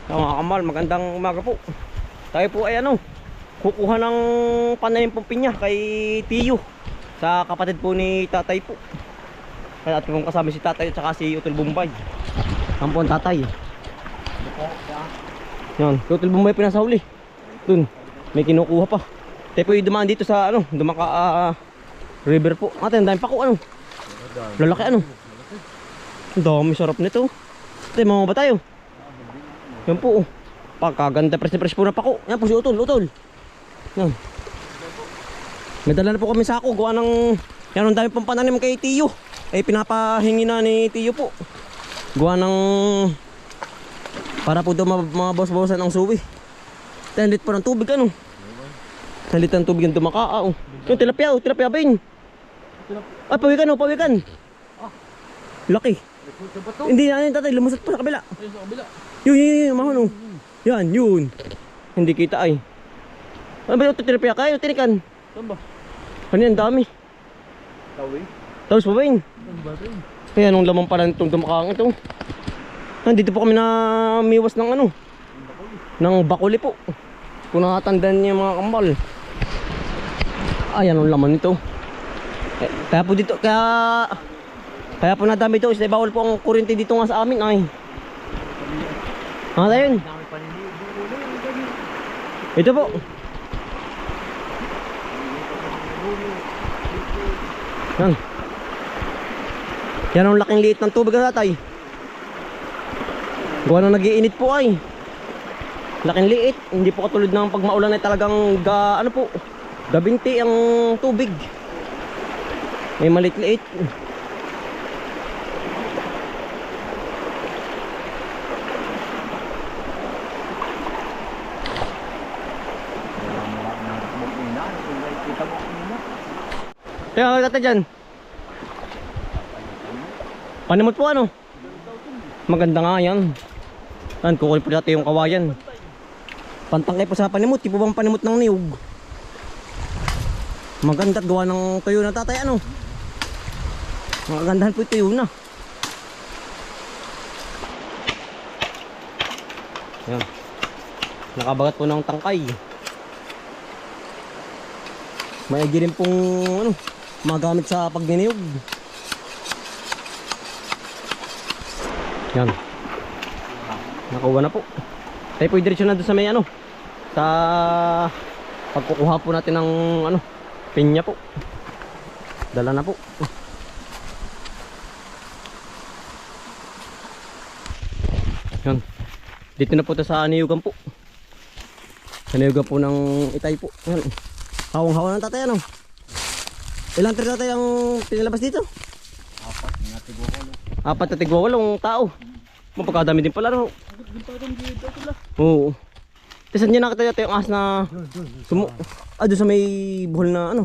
Mga kamal, magandang umaga po. Tayo po ay kukuha ng pananim pong pinya kay Tiyo, sa kapatid po ni tatay po. Kaya atin pong kasama si tatay at saka si Utol Bombay. Ang po ang tatay. Yan, si Utol Bombay pinasahuli. Dun, may kinukuha pa. Tayo po yung dumaan dito sa Dumaka river po. Atin, dahil pa ko lalaki Ang dami, sarap nito. Tayo, mga ba tayo? Yan po, pagkaganda, press po na pako. Yan po si Utol. Yan. May dala na po kami sako. Gawa ng, yan ang dami pang pananim kay Tiyo. Eh pinapahingi na ni Tiyo po. Gawa ng, para po daw mabawas-bawasan ang suwi. 10 lit po ng tubig 10 lit ng tubig yung Dumaka. Yung tilapia ba yun? Ay, pawikan. Laki. Hindi na yun tatay, lumusot po sa kabila. Yun, mahon yun. Hindi kita ay. Ano ba yung tilapia kayo? Tinikan. Saan ba? Ano yan, dami. Tawi? Tapos pa ba yun? Saan ba rin? Kaya nung lamang pala itong Dumakang ito. Nandito po kami na miwas ng ng bakuli po. Kung nakatandaan niya mga kambal. Ayan ang laman nito. Kaya po dito, kaya po nadami ito. Isa bawal po ang kuryente dito nga sa amin ay. Ano tayo yun? Ito po. Yan ang laking liit ng tubig na tatay. Gawa na nag-iinit po ay. Laking liit. Hindi po katulad ng pag maulan ay talagang gabinti ang tubig. May malit-liit. Kaya nga kata dyan. Panimot po maganda nga yan. Kukunin po natin yung kawayan. Pantangkay po sa panimot. Di po bang panimot ng niyog? Maganda gawa ng tuyo na tatay Magandahan po yung tuyo na. Yan. Nakabagat po ng tangkay. Maigi rin pong magamit sa pagniniyog. Yan. Nakuha na po. Tayo po diretso na doon sa may sa pagkukuha po natin ng pinya po. Dala na po. Yan. Dito na po ito sa niyugan po. Sa niyugan po ng itay po. Yan. Hawang-hawa ng tatay Ilang tira tatay ang pinilabas dito? 4 na tigwawalong tao. Mapagkadami din pala Oo. Tisan niya nakita yung ahas na doon sa may buhol na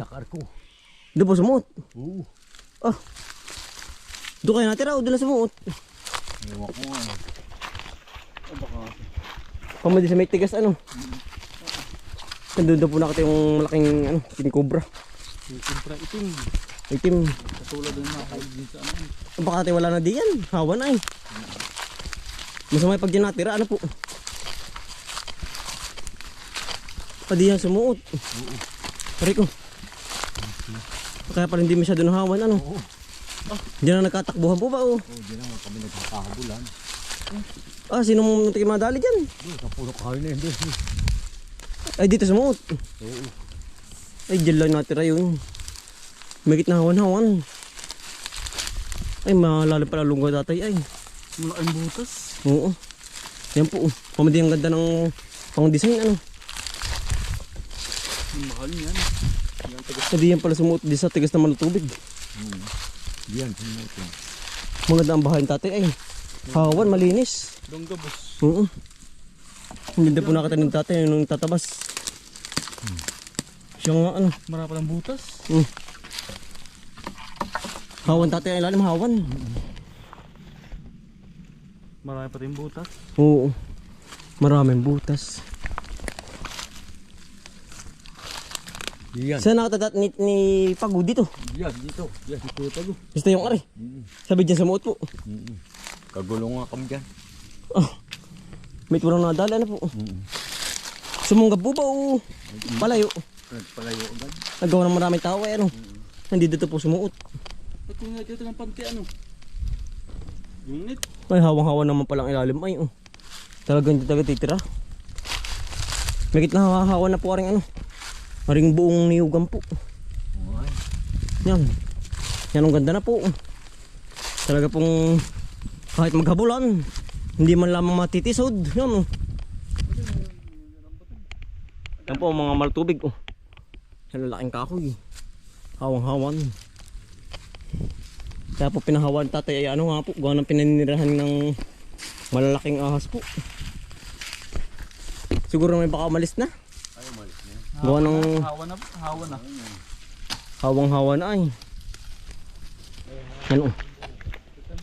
doon po sumuot. Oo. Doon kayo natira o doon na sumuot? Ewan ko nga. Pamadi sa may tigas Doon po nakita yung malaking kinikobra. Kinikobra Itim. Katulad ng mga kaibin sa Baka tayo wala na diyan. Hawa na Masama pag dyan natira po. Diyan sumuot. Pari ko. Kaya pala hindi masyado nahawan Diyan na nagkatakbuhan po ba Diyan na kami nagkakahabulan. Sinong muntik madali dyan? Sa puno kahoy na yun. Ay dito sumuot. Oo. Ay dyan lang natira yun. Magit na hawan-hawan. Ay malalim pala lungga tatay ay. Malaking butas. Oo. Yan po. Pamadi ang ganda ng pang-design Mahal yan. Hindi yan pala sumuot di sa tigas na malutubig. Yan sumuot yan. Maganda ang bahay tatay ay. Hawan, malinis. Donggabos. Oo. Hindi po nakita ng tatay nung tatabas. Siya nga Marami palang butas. Hawan tatay ay lalim hawan. Marami pa rin butas. Oo. Maraming butas. Yan. Saan nakatatat ni Pagu dito? Yan, dito. Yan, dito tago. Gusto yung Sabi dyan sa muot po. Kagulong nga kami dyan. May walang nadala na po. Sumunggab po ba o palayo? Palayo agad. Nagawa ng maraming tao eh ano. Hindi dito po sumuot. Ba't kung nakikita ng panti ano? Yung net. Ay hawang-hawa naman palang ilalim ay oh. Talagang hindi talaga titira. May na hawa na po rin ano. Maring buong niyugan po. Yan. Yan ang ganda na po. Talaga pong kahit maghabulan, hindi man lamang matitisod. Yan oh. Yan po ang mga maltubig oh. Yan lalaking kahoy. Hawang-hawan. Kaya po pinahawan tatay ay ano nga po. Gawa ng pinaninirahan ng malalaking ahas po. Siguro may baka umalis na. Ay, umalis na. Gawa ng Hawa na. Hawa na. hawang-hawa na ay. Yan oh.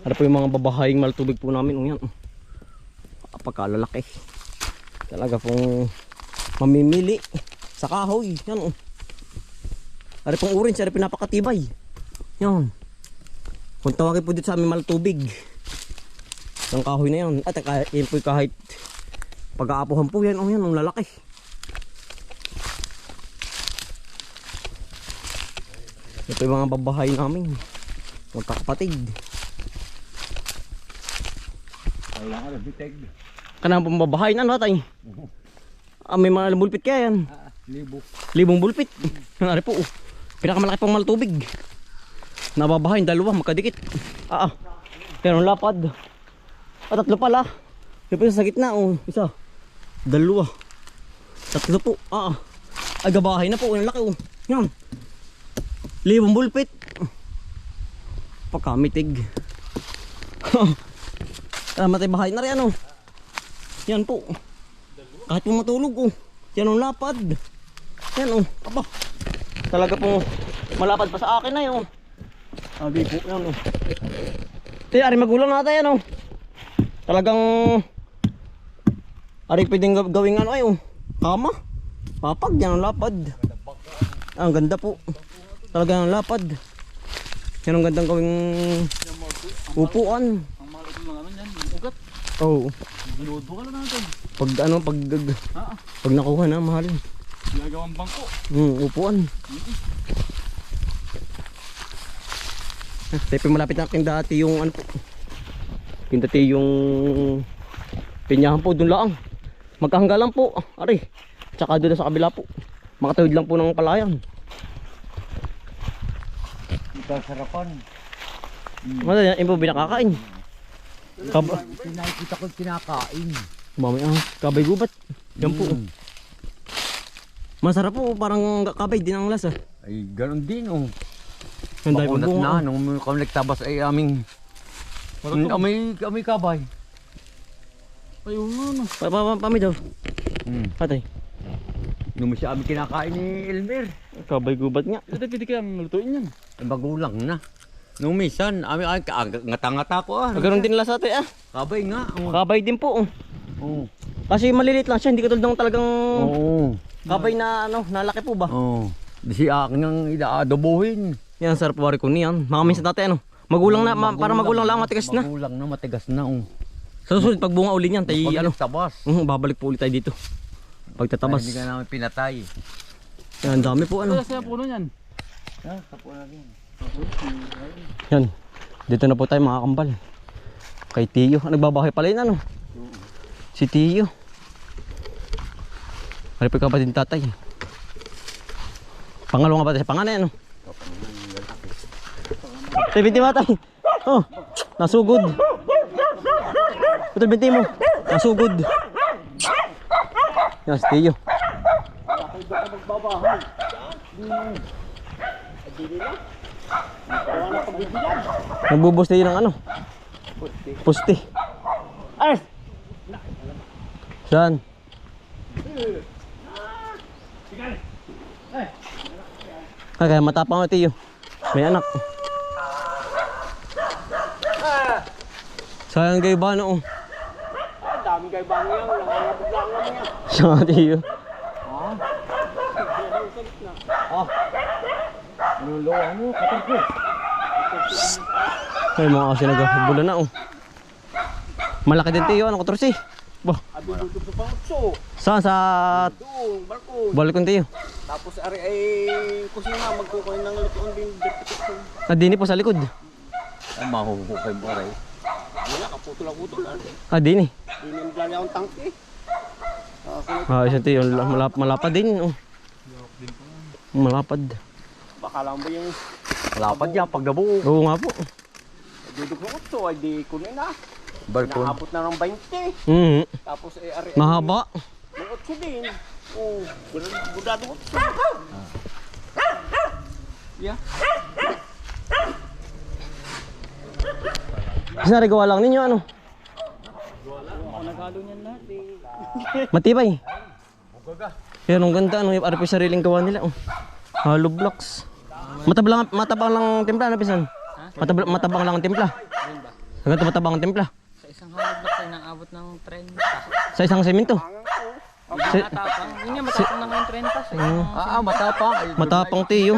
Ano po yung mga babahaying maltubig po namin oh yan oh. Pagkalalaki. Talaga pong mamimili sa kahoy. Yan oh. Ano pong orange, ano pinapakatibay. Yan. Kung tawagin po dito sa amin maltubig. Ang kahoy na yan. At yun po kahit pag-aapuhan po yan oh yan, ang lalaki. Ito yung mga babahay namin. Magkakapatid. Kailangan na biteg. Kanang pong babahay na ano tay? May mga bulpit kaya yan. Libo. Libong bulpit. Ano po oh. Pinakamalaki pang maltubig. Nababahay, dalawa, magkadikit. Yan ang lapad. Tatlo pala. Yung sa gitna oh. Isa. Dalawa. Tatlo po. Ay gabahay na po. Ang laki oh. Yan. Libong bulpit. Pagkamitig. Matay bahay na rin ano. Yan po. Kahit po matulog oh. Yan ang lapad. Yan oh. Aba. Talaga po malapad pa sa akin na yun. Abi po yan oh. Tay, ari magulang natin yan oh. Talagang ari pwedeng gawing ano ay oh. Kama. Papag yan ang lapad. Ang ganda po. Talaga ang lapad. Yan ang gandang gawing upuan. Ang mahal ito ng ano yan, yung ugat. Oo. Binudo ka lang natin. Pag nakuha na, mahal. Ginagawang bangko. Upuan. Tepe malapit natin dati yung ano po. Yung dati yung pinyahan po doon lang. Magkahangga lang po. Ari. Tsaka doon sa kabila po. Makatawid lang po ng palayan. Ito sarapan. Ano yan? Yung po binakakain. Pinakita ko kinakain. Mamaya kabay gubat. Yan po. Masarap po. Parang kabay din ang lasa. Ay, ganun din oh. Ang dahil Makunat pabunga. na, nung kami nagtabas ay aming amoy kabay. Ayun nga no. Pami daw. Patay. Nung siya aming kinakain ni Elmer. Kabay gubat nga. Ito pwede kaya lutuin yan. Magulang na. Nung minsan, ngata-ngata ko Magkaroon din lasa ate ah. Kabay nga. Kabay din po. Oo. Kasi maliliit lang siya. Hindi katulad ng talagang Oo. kabay na ano, nalaki po ba? Oo. Di si akin ang idaadobohin. Yan, sarap wari ko niyan. Mga minsan dati ano, magulang na, para magulang lang matigas na. Magulang na, matigas na. Sa susunod, pag bunga uli niyan, tayo ano, tabas. babalik po ulit tayo dito. Pagtatabas. Hindi ka namin pinatay. Yan, dami po ano. Sa puno yan. Sa puno yan. Yan, dito na po tayo mga kambal. Kay Tiyo. Nagbabahay pala yun ano. Si Tiyo. Maripig ka pa din tatay. Pangalawa nga ba tayo? Panganay ano? Tay, binti mo tay. Oh, nasugod. Ito binti mo. Nasugod. Yan, si Tiyo. Nagbubos tayo ng ano? Pusti. Ay! Saan? Ay, kaya matapang ang Tiyo. May anak. Sayang kayo ba no? Dami kayo bang yan. Nanganabot lang naman yan. Siya nga Tiyo. Luluwa mo, katagpo. Ay, mga kasi naghabulan na oh. Malaki din Tiyo. Ano, 14? Bah, Abidudog sa pangutso. saan sa Doon, balkon. balkon tayo? Tapos ari ay kusina, magkukunin ng lutuan din. Dini po sa likod. Ay, mahuhukay mo rin. Wala, kaputol-putol. Dini. Dinimplali akong tangke. Isang tayo, malapad din. Oh. Malapad. Baka lang ba yung Lapad yan, pag nabuo. Oo nga po. dudog ng utso, ay di kunin na. Balkon. Naabot na ng 20. Mm. Tapos ari Mahaba. ng utso din. Oh, budado utso. Yeah. Sinarigawa lang ninyo ano? Ako nagalo niyan lahat eh. Matibay. Pero ang ganda ano, yung RP sariling gawa nila. Oh. Hollow blocks. Matabang lang timpla na pisan. Matabang lang ang timpla. Hanggang matabang ang timpla. Sa isang hollow block ay nang-abot ng 30. Sa isang semento. Hindi matapang. Yun nga, matapang naman yung 30. Sa isang Matapang. Ay, Matapang tiyo.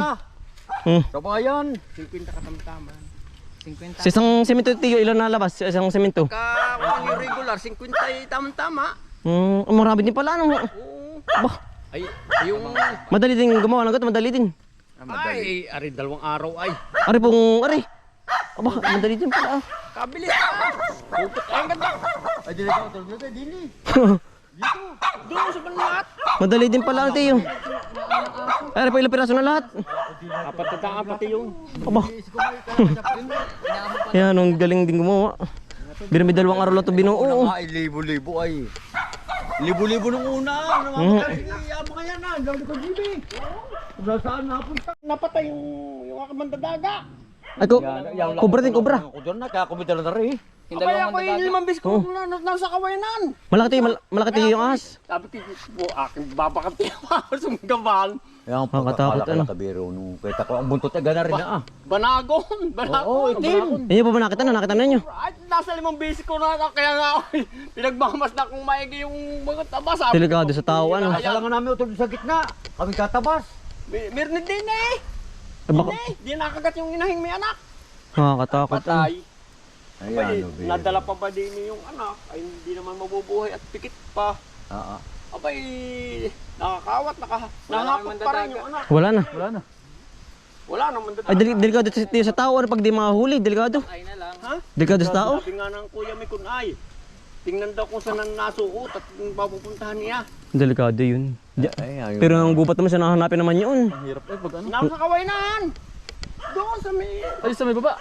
Kabayan. 50 katama-tama. 50. Sa isang semento tiyo, ilan nalabas? Sa isang semento. Kung yung regular, 50 ay tama-tama. Marami din pala ano. Oo. Bah, Ay, yung... madali din gumawa ng ganito, madali din. Ay, ari dalawang araw ay. Ari pong, ari. Aba, madali din pala. Kabilis ka. Pupot ay ang ganda. Ay, dili ka utol dito, dili. Doon sa banlat. Madali din pala ang tiyo. Ari po ilang piraso na lahat. Apat na daan pati yung... Aba. Yan, ang galing din gumawa. May dalawang araw lang ito binuo. Una nga ay libo-libo ay. Libo-libo nung una. Yabang kaya na. Dami ko GB. Saan napunta? Napatay yung aking mandadaga. Ay, kubra din, kubra. Kudor na, kaya kumita na rin. Yung Abay dalawang ako yung mandadag. 5 bisko na nasa kawayanan. Malaki tayo yung ahas. Sabi ko, po, aking babakati ako sumgaban. Yan, Makatakot, ano? kabiro nung kita ko. Ang buntot ay gana rin na ah. Banagon, Oo, banagon. Inyo pa ba nakita na? Nakita na ninyo? Ay, nasa 5 bisko na, kaya nga ako, pinagmamas na kung maigi yung mga tabas. Sabi ko, Delikado sa tao, ano? Kaya lang namin utol sa gitna. Kami katabas. Meron din eh. Eh, baka, Di nakagat yung inahing may anak. nakakatakot. Ano? Patay. Ayan, Abay, Nobel. nadala pa ba din yung anak? Ay, hindi naman mabubuhay at pikit pa. Abay, nakakawat, nahapot pa rin yung anak. Wala na. Wala na. Wala naman Ay, delikado sa tao. Ano pag di mahuli? Delikado. Ay na lang. Ha? Delikado sa tao. Sabi nga ng kuya may kunay. Tingnan daw kung saan ang nasuot at kung papupuntahan niya. Delikado yun. Ay, Pero ang gubat naman siya nakahanapin naman yun. hirap eh pag ano. Nasa kawayanan! Doon sa may... Ay, sa may baba.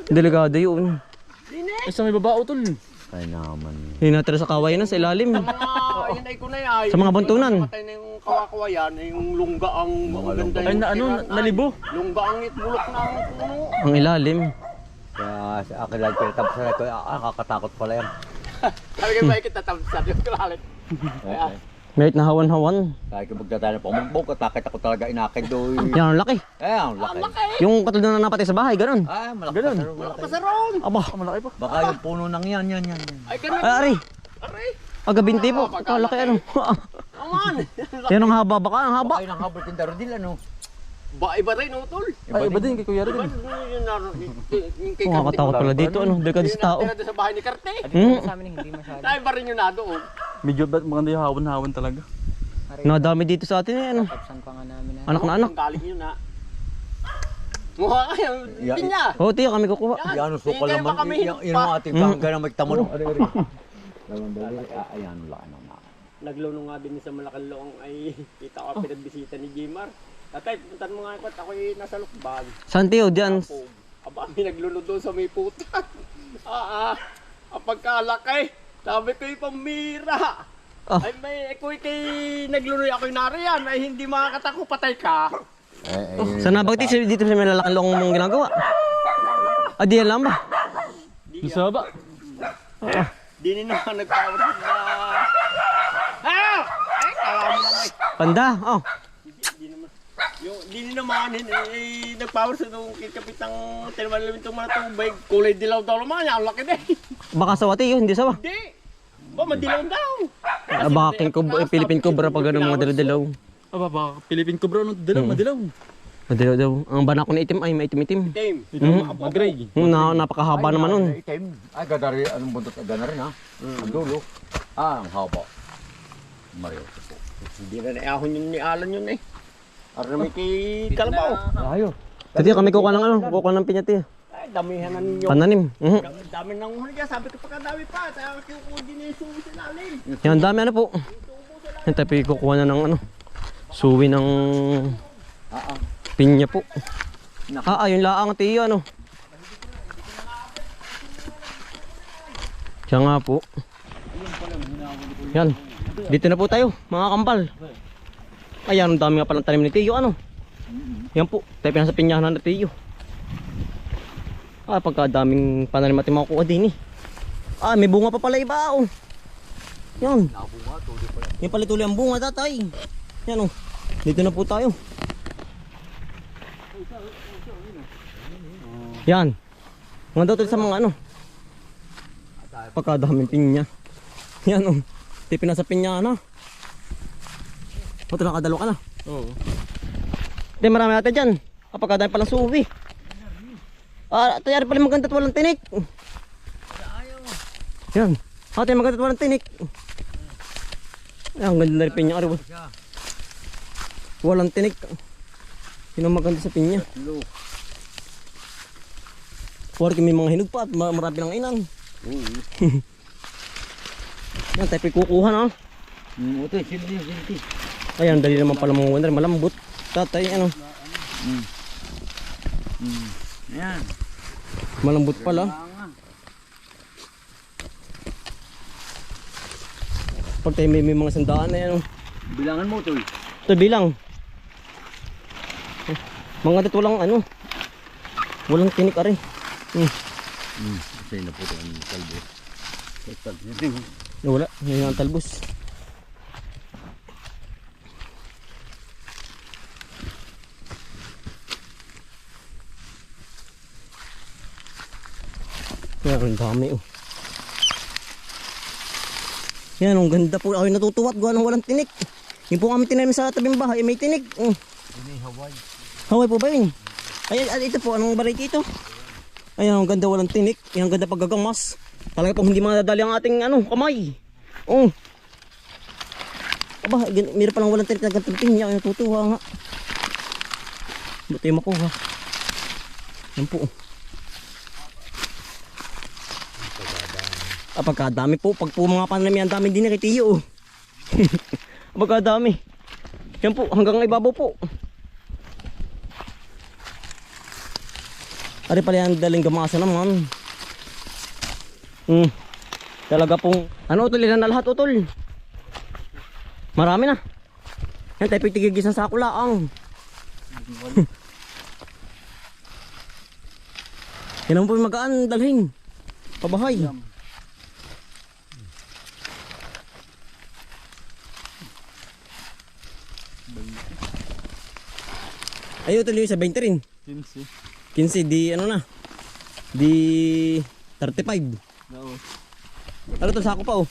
Delikado yun. Dine! Ay, sa may baba utol. Ay naman. Yung natira sa kawayan na sa ilalim. Mga yun ay kunay ay. Sa mga buntunan. Matay na yung kawakawayan, ay yung lungga ang maganda Ay, yung ano, tiran, ay. nalibo. Lungga ang itbulok na ang puno. Ang ilalim. Kaya sa akin lang pinatapos na ko, nakakatakot pala yan. Sabi ko ba ikitatapsat yung kalalit. Kaya, Merit na hawan-hawan. Kaya kung magdadaan na pamumbog, katakit ako talaga inakid doy. Yan ang laki. Ang laki. Yung katulad na napatay sa bahay, ganun. Ay, malaki pa sa wala pa sa roon. Aba, malaki pa. Baka yung puno ng yan. Ay, ganun. ay ari. Aray, Aga binti po. Kalaki ano. aman. Yan ang haba baka, ang haba. Baka yung habol tindaro din ano. Ba, iba rin, utol. Ay, iba din kay Kuya Iba yun yung kay Oh, nakatakot pala dito, ano. Delikado sa tao. Tira doon sa bahay ni Karte. Sa amin hindi masyado. Ay, iba rin yun na doon. Medyo maganda yung hawan-hawan talaga. Nadami dito sa atin eh, ano. Tapsan pa nga namin na. Anak na anak. Ang galing yun na. Mukha kayo, Ya- pinya. Oo, tiyo, kami kukuha. Yan, sukal Tingin kayo naman. baka may Yan himpa. ang ating bangga na magtamon. Ayan, wala naman. Nagluno nga din sa Malacanang ay kita ko pinagbisita ni Jimar. Tatay, puntan mo nga ako at ako'y nasa lukban. Saan tiyo? Diyan. Aba, may nagluno doon sa may putan. Ang pagkalaki. Sabi ko yung pamira. Ay may ako'y kay nagluno ako'y nariyan ay hindi makakatako patay ka. Saan nabagti dito sa may lalaking lokong mong ginagawa? Ah, diyan lang ba? Di Sa baba. Di naman nagpawag na. Ay, kala mo naman. Panda, oh. Di naman. Yung di naman nagpower sa nung kapitang tinaman itong mga tubig. Kulay dilaw daw naman, ang laki din. Baka sawa tiyo, hindi sawa. Di. Ba madilaw daw. Baka Philippine Cobra pag ganun mga dalaw-dalaw. Aba, baka Philippine Cobra, no? Dilaw, madilaw. Madilaw daw. Ang bana ko na itim ay maitim-itim. Team. Mag-gray. Napakahaba naman nun. Itim. Ay, gadari, anong buntot? Gana rin ha? Ang dulo. Ang haba. Mario. Hindi na naahon yun ni Alan yun eh. Para may kay Kalabaw. Ayo. Tati kami kukuha ng kukuha ng pinyati. Ay, damihan na ninyo. Pananim. Dami nang huli ka. Sabi ko pagkadami pa. Kaya kinukuha din yung suwi sa lalim. Yan, dami ano po. Yan, tapi kukuha na ng suwi ng pinya po. Yung laang tiyo ano. Siya nga po. Yan. Dito na po tayo, mga kampal. Ayan, ang dami nga palang tanim ni Tiyo ano. Yan po, tayo pinasa pinyahan na Tiyo. Pagkadaming pananim natin makukuha din eh. May bunga pa pala iba oh. Yan. Yan pala tuloy ang bunga tatay. Yan oh. Dito na po tayo. Yan. Mga daw sa mga pagkadaming pinya. Yan oh. Tipin na sa pinya na. Ito nakadalo ka na. Oo. Hindi marami natin dyan. Pagkadami palang suwi. Tayari pala maganda at walang tinik. Yan. Tayo maganda at walang tinik. Ang ganda na rin pinya. Walang tinik. Yun ang maganda sa pinya. Porque may mga hinog pa at marami lang inang. Yan, tayo kukuha na. Ito, silti. Ayan, dali naman pala mga wonder. Malambot. Tatay, Yan. malambot pala. Pag tayo may mga sandaan na yan. Bilangan mo ito. Ito bilang. Mga dito walang walang tinik ari. Kasi na po ito ang kalbo. Wala, yun ang talbos. Yan, ang dami oh. Yan, ang ganda po. Ako'y natutuwa at gawa ng walang tinik. Yung po kami tinanim sa tabing bahay, may tinik. Haway po ba yun? Ay, ito po, anong variety ito? Ayan, ang ganda walang tinik. Yan, ang ganda paggagamas. Talaga pong hindi madadali ang ating kamay. Aba, meron palang walang tinik na gantong pinya. Ay, natutuwa nga. Buti yung makuha. Yan po. Pagkadami po. Pag po mga pananim yan, dami din na kay Tiyo. Pagkadami. Yan po, hanggang ibabaw po. Ari pala yan daling gamasa naman. Talaga pong utol, ilan na lahat utol? Marami na. Yan tayo pitigigis ng sako laang. Yan naman po yung magaan dalhin pabahay. Ay utol yung sa 20 rin. 15 di di 35. Ano to sako pa oh?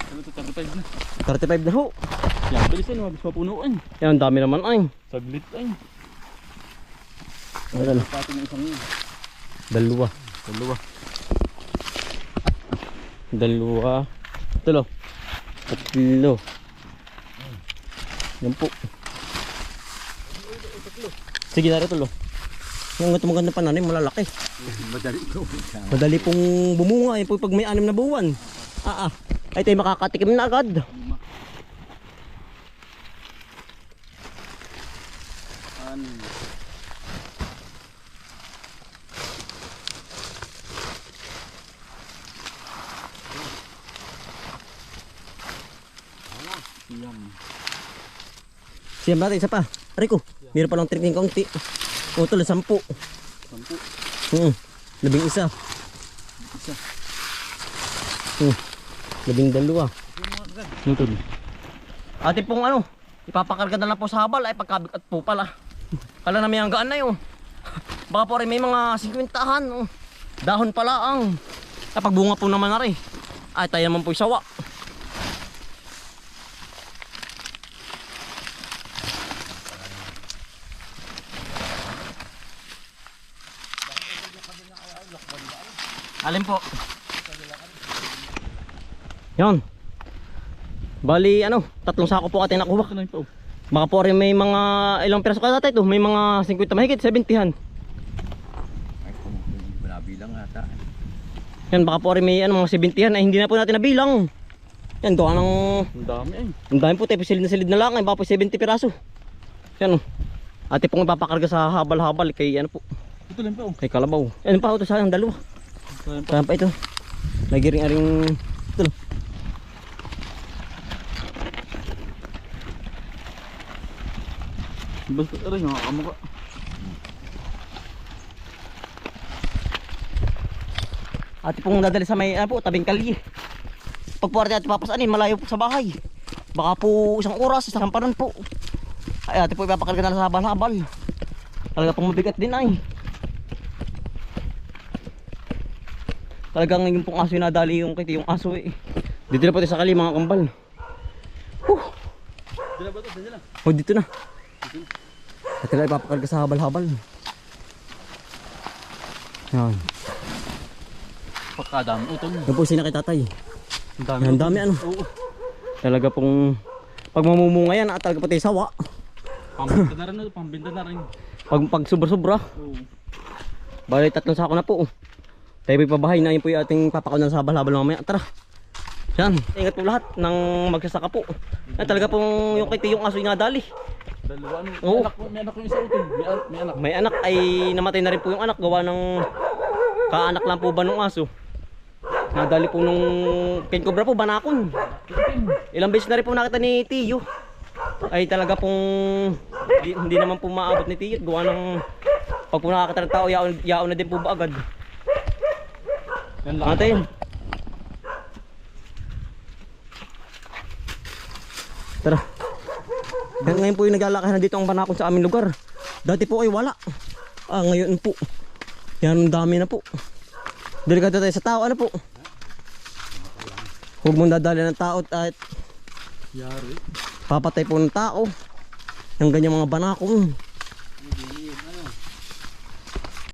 Ano to, 35 na. 35 na ho. Yan, bilis yan, mabis mapunuan. Yan, ang dami naman ay. Saglit ay. Ano? Pati ng isang yun. Dalawa. Tatlo. Yan po. Sige na rin tulo. Yung ito maganda pananim, malalaki. Madali ito. Madali pong bumunga. Yung pag may 6 na buwan. Ay tayo makakatikim na agad. Siyam natin, isa pa. Ariko, meron palang trick ng kaunti. Utol, 10. 11. 12. Nutol. Ate pong ipapakarga na lang po sa habal ay pagkabigat po pala. Kala na may hanggaan na yun. Baka po rin may mga 50-han. Dahon pala ang. Kapag bunga po naman na rin. Ay tayo naman po yung sawa. Alin po? Yan. Bali, ano, 3 sako po ating nakuha. Ito lang po. Baka po rin may mga ilang piraso ka tatay ito. May mga 50 mahigit, 70han. Ay, kung hindi ko nabilang ata. Yan, baka po rin may ano, mga 70han ay hindi na po natin nabilang. Yan, doon ng... Ang dami ay. Ang dami po tayo, silid na lang ay baka po 70 piraso. Yan o. Ate pong ipapakarga sa habal-habal kay ano po, Ito lang po. kay Kalabaw. Yan pa ito sayang dalawa. Ito lang po. Saan pa ito? Lagi rin aring ito lang. Basta aray, nakakamuka. Ate pong dadali sa may ano po, tabing kalye. Pag po ate papasanin, malayo po sa bahay. Baka po isang oras, isang panon po. Ay ate po ipapakarga na lang sa habal-habal. Talaga pong mabigat din ay. Talagang yung pong aso yung nadali yung kiti yung aso eh. Dito na po tayo sa kali mga kambal. Dila ba ito? Dila. O dito na. At talaga ipapakarga sa habal-habal. Yan. Pagkadami. Utol. Yan po sinakit tatay. Ang dami. Ang dami ano. Oo. Talaga pong pag mamumunga yan at talaga pati sawa. Pambinta na rin ito. Pambinta na rin. Pag sobra-sobra. Oo. Bali 3 sako na po. Tayo po'y pabahay na yun po yung ating papakaw sa habal-habal mamaya. Tara. Yan. Ingat po lahat ng magsasaka po. Yan talaga pong yung kiti yung aso yung nadali. Dalawa ano. Oo. May anak yung isa utol. May anak. May anak ay namatay na rin po yung anak. Gawa ng kaanak lang po ba nung aso. Nadali po nung King Cobra po, banakon. Ilang beses na rin po nakita ni Tiyo. Ay talaga pong hindi naman po maabot ni Tiyo. Gawa ng pag po nakakita ng tao, yaon na din po ba agad. Yan lang. Natin. Tara. Ngayon po yung naglalakad na dito ang banakon sa aming lugar. Dati po ay wala. Ngayon po. Yan ang dami na po. Delikado tayo sa tao. Ano po? Huwag mong dadali ng tao at Yari. papatay po ng tao. Yung ganyang mga banakon.